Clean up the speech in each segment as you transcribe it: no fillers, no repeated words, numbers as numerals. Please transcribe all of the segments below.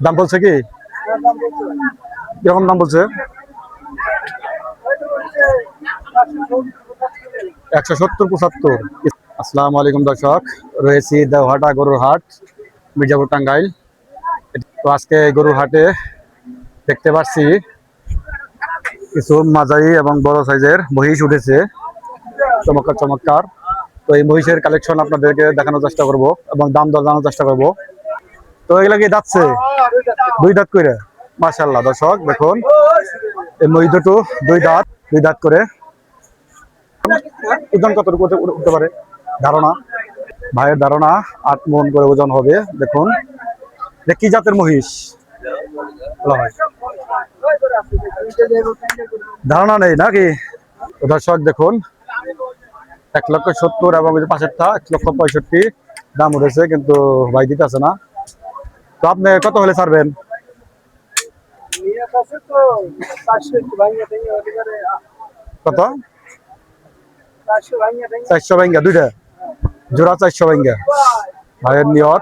দাম বলছে কি? কিরকম দাম বলছে? 170-75। আসসালামু আলাইকুম দর্শক, রয়েছি দেওহাটা গরুর হাট, মির্জাপুর, টাঙ্গাইল। তো আজকে গরুর হাটে দেখতে পাচ্ছি কিছু মাঝারি এবং বড় সাইজের মহিষ উঠেছে, চমৎকার চমৎকার। তো এই মহিষের কালেকশন আপনাদেরকে দেখানোর চেষ্টা করব এবং দাম দর জানার চেষ্টা করব। তো এগুলা কি যাচ্ছে দুই দাঁত করে? মাশাআল্লাহ দর্শক দেখুন, এই মহিষ দুটো দুই দাঁত করে। ওজন কত উঠতে পারে ধারণা? ভাইয়ের ধারণা 8 মণ করে ওজন হবে। দেখুন কি জাতের মহিষ বলা হয়, ধারণা নেই নাকি? দর্শক দেখুন 1,70,000 এবং পাশেরটা 1,65,000 দাম উঠেছে, কিন্তু ভাই দিতেছে না। তো আপনি কত হলে ছাড়বেন? কত? 400 ভাঙ্গা দুইটা জোড়া, 400 ভাঙ্গা ভাইয়ের নিয়ত।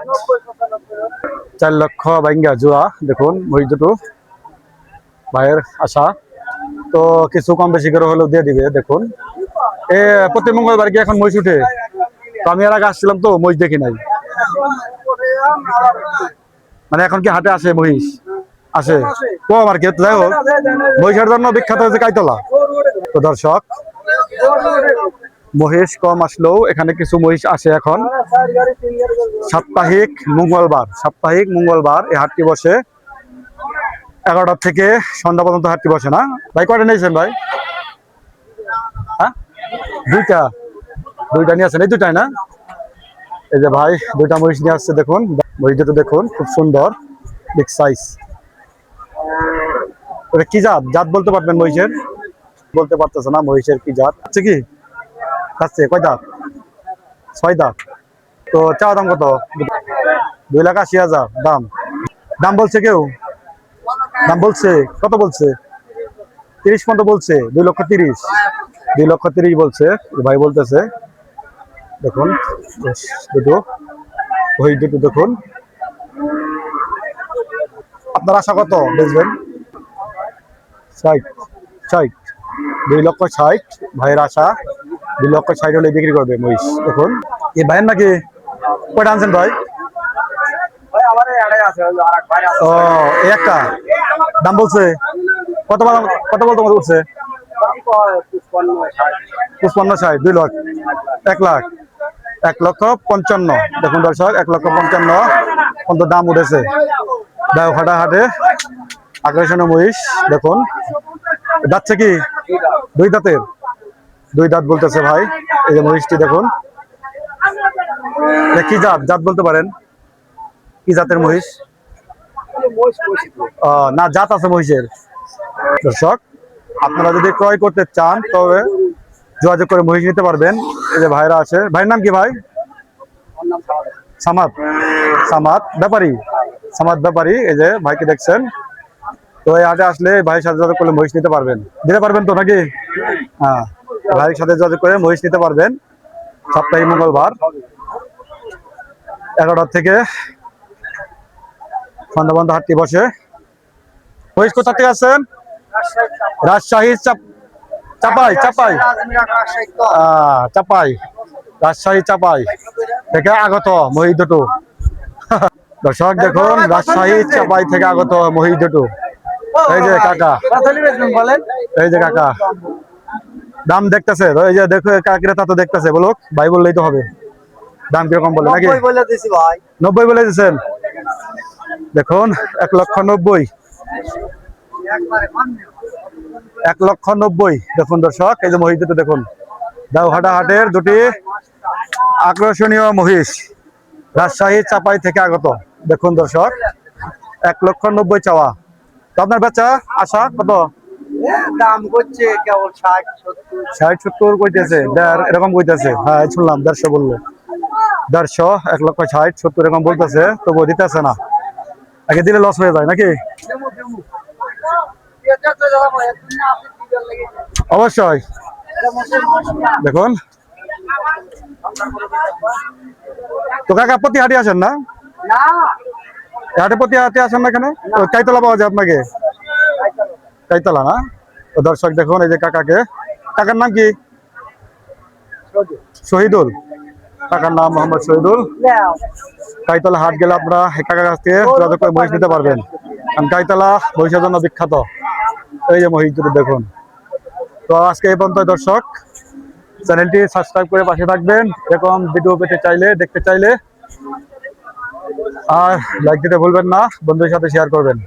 4 লক্ষ ভাঙ্গা জোড়া। দেখুন মহিষ দুটো ভাইয়ের আশা, তো কিছু কম বেশি করে হলেও দিয়ে দিবে। দেখুন প্রতি মঙ্গলবার কি এখন মহিষ উঠে? তো আমি এর আগে আসছিলাম, তো মহিষ দেখি নাই। মানে এখন কি হাটে আসে মহিষ? আসে কম আর কি। যাই হোক, মহিষের জন্য বিখ্যাত হয়েছে কাইতলা। তো দর্শক মহিষ কম আসলেও এখানে কিছু মহিষ আসে এখন। সাপ্তাহিক মঙ্গলবার এই হাটটি বসে 11টা থেকে সন্ধ্যা পর্যন্ত হাটটি বসে। না ভাই, কয়টা নিয়েছেন ভাই? হ্যাঁ, দুইটা নিয়ে আসেন। এই দুটাই না? এই যে ভাই দুইটা মহিষ নিয়ে আসছে। দেখুন মহিষ দুটো দেখুন, খুব সুন্দর, বিগ সাইজ। ওটা কি জাত বলতে পারবেন মহিষের? বলতে পারতেছে না মহিষের কি জাত আছে। কি আছে? কয় দাঁত? 6 দাঁত। তো চাওয়া দাম কত? 2,80,000 দাম বলছে কেউ? দাম বলছে কত? বলছে 30 পর্যন্ত বলছে। 2,30,000 বলছে ভাই বলতেছে। দেখুন দুটো ওই দুটো দেখুন। আপনার আশা কত বেচবেন? 60 2,60,000 ভাইয়ের আশা। 2,60,000 হলে বিক্রি করবে মহিষ। দেখুন এই ভাইয়ের নাকি? কয়টা আনছেন ভাই? ও, একটা দাম বলছে কত? বলতে বলছে 55, 2 লাখ, 1,55,000। দেখুন দর্শক 1,55,000 পর্যন্ত দাম উঠেছে দেওহাটা হাটে। আকর্ষণীয় মহিষ দেখুন। যাচ্ছে কি? দুই দাঁত বলতেছে ভাই। এই যে মহিষটি দেখুন, কি জাত বলতে পারেন? কি জাতের মহিষ? না, জাত আছে মহিষের। দর্শক আপনারা যদি ক্রয় করতে চান তবে যোগাযোগ করে মহিষ নিতে পারবেন। এই যে ভাইরা আছে। ভাইয়ের নাম কি ভাই? ব্যাপারী। এই যে ভাইকে দেখছেন। তো এই হাটে আসলে ভাইয়ের সাথে যোগাযোগ করলে মহিষ নিতে পারবেন। দিতে পারবেন তো নাকি? হ্যাঁ, ভাইয়ের সাথে যোগাযোগ করে মহিষ নিতে পারবেন। সপ্তাহে মঙ্গলবার 11টা থেকে সন্ধ্যা পর্যন্ত হাটটি বসে। মহিষ কোথা থেকে আসছেন? রাজশাহী চাপাই থেকে আগত মহিষ দুটো। দর্শক দেখুন রাজশাহী চাপাই থেকে আগত মহিষ দুটো। এই যে কাকা, দাম দেখতেছে। এই যে দেখো ক্রেতা তো দেখতেছে, বলুক ভাই বললেই তো হবে। দাম কিরকম বলে নাকি? 90 বলে দিচ্ছেন। দেখুন 1,90,000, 1,90,000। দেখুন দর্শক এই যে মহিষ দুটো দেখুন, দেওহাটা হাটের দুটি আকর্ষণীয় মহিষ, রাজশাহী চাপাই থেকে আগত। দেখুন দর্শক 1,90,000 চাওয়া। তো আপনার বাচ্চা আশা কত? দাম করছে কেবল 60-70 কইতেছে, এরকম কইতেছে। হ্যাঁ শুনলাম 150 বললো। 150, 1,60,000-70 এরকম বলতেছে, তবুও দিতেছে না। আগে দিলে লস হয়ে যায় নাকি? অবশ্যই। দেখুন তো কাকা প্রতি হাটে আসেন না? হাটে প্রতি হাটে আসেন না এখানে? ও, কাইতলা পাওয়া যায় আপনাকে? কাইতলা না? তো দর্শক দেখুন এই যে কাকাকে, কাকার নাম কি? শহীদুল। কাকার নাম মোহাম্মদ শহীদুল। কাইতলা হাট গেলে আপনারা এই কাকার কাছ থেকে যোগাযোগ করে মহিষ নিতে পারবেন, কারণ কাইতলা মহিষের জন্য বিখ্যাত। এই যে মহিষ দুটো দেখুন। তো আজকে এই পর্যন্ত দর্শক, চ্যানেলটি সাবস্ক্রাইব করে পাশে থাকবেন এরকম ভিডিও পেতে চাইলে, দেখতে চাইলে, আর লাইক দিতে ভুলবেন না, বন্ধুদের সাথে শেয়ার করবেন।